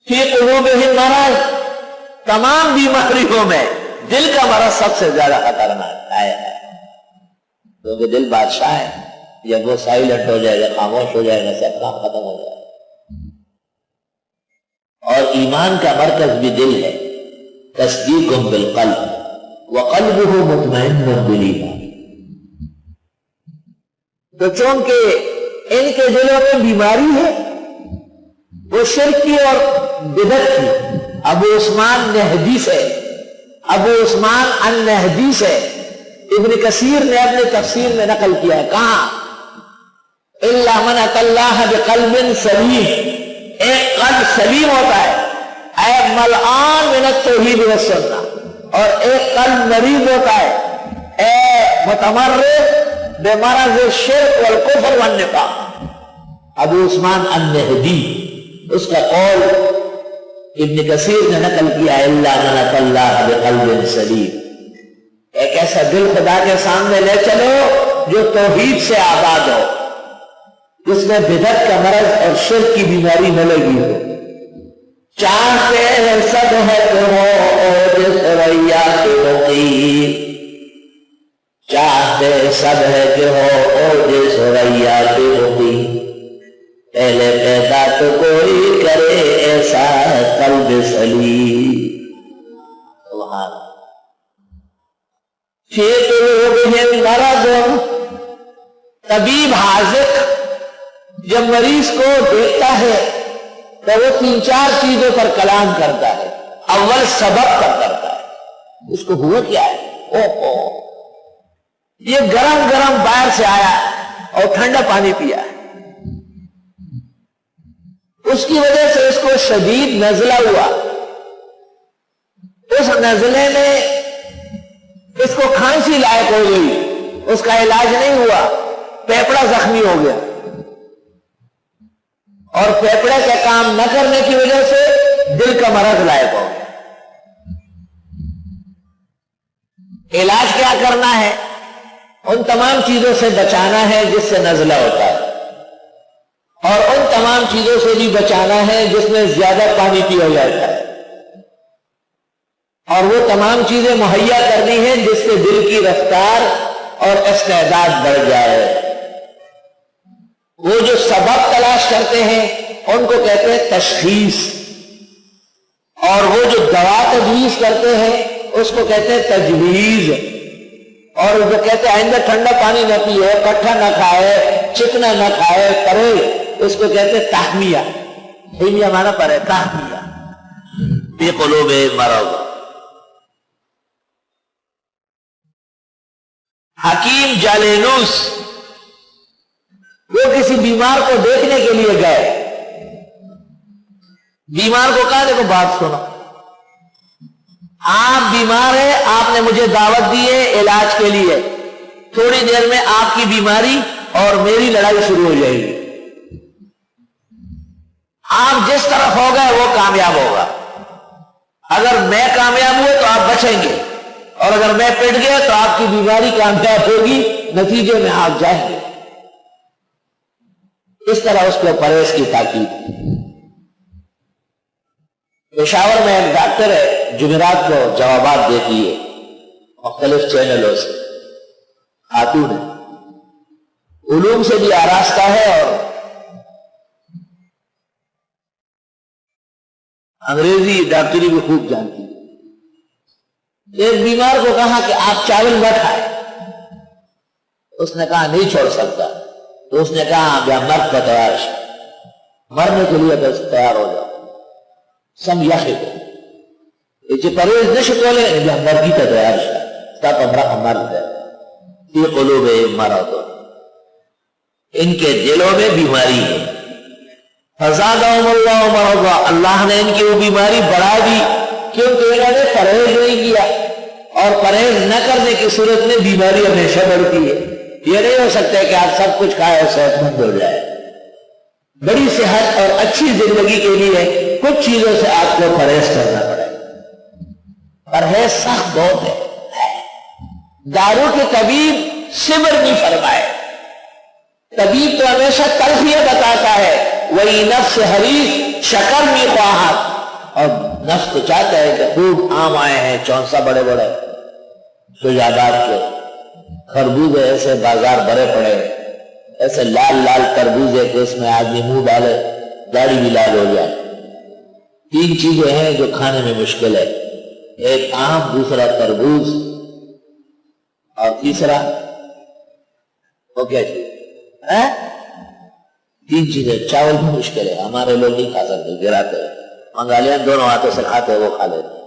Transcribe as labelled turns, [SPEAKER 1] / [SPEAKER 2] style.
[SPEAKER 1] فی قلوبہم مرض، تمام بیماریوں میں دل کا مرض سب سے زیادہ خطرناک ہے، کیونکہ دل بادشاہ ہے، جب وہ سائلنٹ ہو جائے گا، خاموش ہو جائے گا، سب کام ختم ہو جائے گا۔ اور ایمان کا مرکز بھی دل ہے، تصدیق بالقلب وقلبہ مطمئن بالایمان۔ تو چونکہ ان کے دلوں میں بیماری ہے وہ شرک کی اور بدعت کی، ابو عثمان نہدی سے، ابو عثمان النہدی سے ابن کثیر نے اپنے تفسیر میں نقل کیا ہے، کہاں الا من اتى اللہ بقلب سلیم، ایک قلب سلیم ہوتا ہے، اے ملعان من التوحید والسنہ، اور ایک قلب مریض ہوتا ہے، اے متمرد بمرض الشرک والکفر والنفاق۔ ابو عثمان النہدی، اس کا قول ابن کثیر نے نقل کیا، الا من اتى اللہ بقلب سلیم، ایک ایسا دل خدا کے سامنے لے چلو جو توحید سے آباد ہو، جس میں بدعت کا مرض اور شرک کی بیماری نہ لگی ہو۔ چاہتے ہیں سب ہے کہ ہو اوج ثریا کے مقیم، چاہتے سب ہے کہ ہو اوج ثریا کے مقیم، پہلے پیدا تو کوئی کرے ایسا قلب سلیم۔ سبحان اللہ۔ فی قلوبہم مرض، طبیب حاذق جب مریض کو دیکھتا ہے تو وہ 3-4 چیزوں پر کلام کرتا ہے۔ اول سبب پر کرتا ہے، اس کو ہوا کیا ہے، یہ گرم گرم باہر سے آیا اور ٹھنڈا پانی پیا ہے، اس کی وجہ سے اس کو شدید نزلہ ہوا، اس نزلے میں اس کو کھانسی لائق ہو گئی، اس کا علاج نہیں ہوا، پھیپڑا زخمی ہو گیا، اور پھیپڑے کا کام نہ کرنے کی وجہ سے دل کا مرض لائق ہو گیا۔ علاج کیا کرنا ہے؟ ان تمام چیزوں سے بچانا ہے جس سے نزلہ ہوتا ہے، اور ان تمام چیزوں سے بھی بچانا ہے جس میں زیادہ پانی پیا جاتا ہے، اور وہ تمام چیزیں مہیا کرنی ہیں جس سے دل کی رفتار اور استعداد بڑھ جائے۔ وہ جو سبب تلاش کرتے ہیں ان کو کہتے ہیں تشخیص، اور وہ جو دوا تجویز کرتے ہیں اس کو کہتے ہیں تجویز، اور جو کہتے ہیں آئندہ ٹھنڈا پانی نہ پیے، کٹھا نہ کھائے، چکنا نہ کھائے، کرے، اس کو کہتے ہیں تحمیہ۔ تحمیہ مانا پر ہے تحمیہ۔ فی قلوبہم مرض۔ حکیم جالینوس وہ کسی بیمار کو دیکھنے کے لیے گئے، بیمار کو کہا دیکھو بات سنو، آپ بیمار ہیں، آپ نے مجھے دعوت دی ہے علاج کے لیے، تھوڑی دیر میں آپ کی بیماری اور میری لڑائی شروع ہو جائے گی، آپ جس طرف ہو گئے وہ کامیاب ہوگا، اگر میں کامیاب ہوئے تو آپ بچیں گے، اور اگر میں پٹ گیا تو آپ کی بیماری کامیاب ہوگی، نتیجے میں آپ جائیں گے۔ اس طرح اس کو پرہیز کی تاکید۔ پشاور میں ایک ڈاکٹر ہے، جمعرات کو جوابات دیتی ہے مختلف چینلوں سے، خاتون ہے، علوم سے بھی آراستہ ہے اور انگریزی ڈاکٹری بھی خوب جانتی ہے۔ ایک بیمار کو کہا کہ آپ چاول نہ کھائیں، اس نے کہا نہیں چھوڑ سکتا، تو اس نے کہا بیا مرد کا تیار ہے، مرنے کے لیے بس تیار ہو جاؤ، سم یخی کو یہ پرہیز نشکو لے بیا مرگی کا تیار ہے، تب امرہ مرد ہے۔ فی قلوبہم مرض، ان کے دلوں میں بیماری ہے۔ فزادہم اللہ مرضا، اللہ نے ان کی وہ بیماری بڑھا دی کیونکہ انہوں نے پرہیز نہیں کیا، اور پرہیز نہ کرنے کی صورت میں بیماری ہمیشہ بڑھتی ہے۔ یہ نہیں ہو سکتا کہ آپ سب کچھ کھائے اور صحت مند ہو جائے۔ بڑی صحت اور اچھی زندگی کے لیے کچھ چیزوں سے آپ کو پرہیز کرنا پڑے گا۔ پرہیز سخت بہت ہے، دارو کے طبیب صبر نہیں فرمائے، طبیب تو ہمیشہ تلخیاں بتاتا ہے، وہی نفس حریص شکر نہیں خواہد، اور نفس تو چاہتا ہے کہ خوب آم آئے ہیں، چونسا بڑے بڑے شجاعت کے، خربوز ایسے بازار بھرے پڑے، ایسے لال لال تربوز ہے کہ اس میں آدمی منہ ڈالے داڑھی بھی لال ہو جائے۔ تین چیزیں ہیں جو کھانے میں مشکل ہے، ایک آم، دوسرا تربوز، اور تیسرا وہ کیا چیز ہے؟ تین چیزیں۔ چاول بھی مشکل ہے، ہمارے لوگ نہیں کھا سکتے، گراتے ہیں، بنگالیاں دونوں ہاتھوں سے کھاتے ہیں، وہ کھا لیتے ہیں۔